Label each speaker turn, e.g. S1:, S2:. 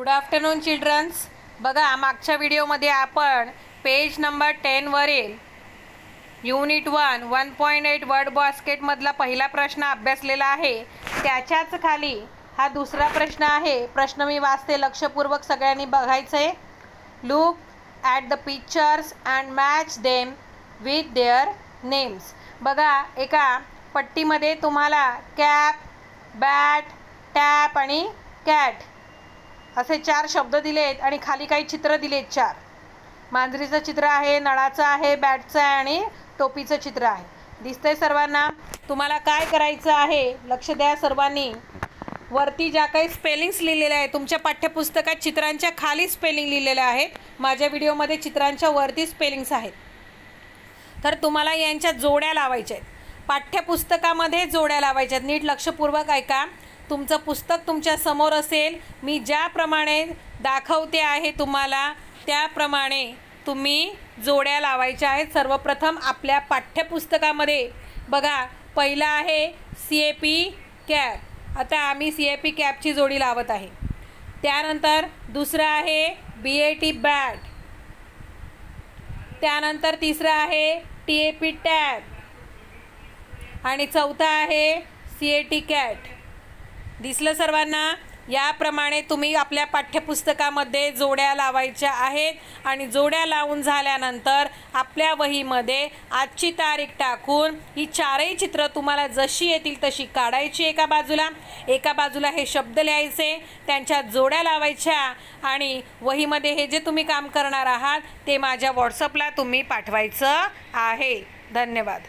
S1: Good afternoon children's. बघा, मागच्या व्हिडिओमध्ये आपण पेज नंबर 10 वरील युनिट 1 1.8 वर्ड बास्केटमधला पहिला प्रश्न अभ्यासलेला आहे। त्याच्याच खाली हा दुसरा प्रश्न आहे। प्रश्न मी वाचते, लक्षपूर्वक सगळ्यांनी बघायचं आहे। Look at the pictures and match them with their names. बघा, एका पट्टीमध्ये तुम्हाला कॅप, बॅट, टॅप आणि कॅट असे 4 शब्द दिलेत आणि खाली काही चित्र दिलेत 4। मांजरीचं चित्र आहे, नळाचं आहे, बॅटचं आहे आणि टोपीचं चित्र आहे। दिसतंय सर्वांना? तुम्हाला काय करायचं आहे, लक्ष द्या सर्वांनी। वरती ज्या काही स्पेलिंग्स लिहिलेल्या आहेत तुमच्या पाठ्यपुस्तकात चित्रांच्या खाली स्पेलिंग लिहिलेल्या आहेत। माझ्या व्हिडिओमध्ये चित्रांच्या वरती स्पेलिंग्स आहेत। तर तुम्हाला यांच्या जोड्या लावायच्या आहेत। पाठ्यपुस्तकामध्ये जोड्या लावायच्या आहेत। नीट लक्षपूर्वक ऐका। तुमचं पुस्तक तुमच्या समोर असेल। मी ज्याप्रमाणे दाखवते आहे तुम्हाला त्याप्रमाणे तुम्ही जोड्या लावायच्या आहेत। सर्वप्रथम आपल्या पाठ्यपुस्तकामध्ये बघा, पहिला आहे CAP कॅप। आता आम्ही CAP कॅपची जोडी लावत आहे। त्यानंतर दुसरा आहे BAT बॅट। त्यानंतर तिसरा आहे TAP टॅप आणि चौथा आहे CAT कॅट। दिसलं सर्वांना? याप्रमाणे तुम्ही आपल्या पाठ्यपुस्तकामध्ये जोड्या लावायच्या आहेत आणि जोड्या लावून झाल्यानंतर आपल्या वहीमध्ये आजची तारीख टाकून ही 4ही चित्र तुम्हाला जशी येतील तशी काढायची। एका बाजूला हे शब्द लिहायचे, त्यांच्या जोड्या लावायच्या आणि वहीमध्ये हे जे तुम्ही काम करणार आहात ते माझ्या व्हॉट्सअपला तुम्ही पाठवायचं आहे। धन्यवाद।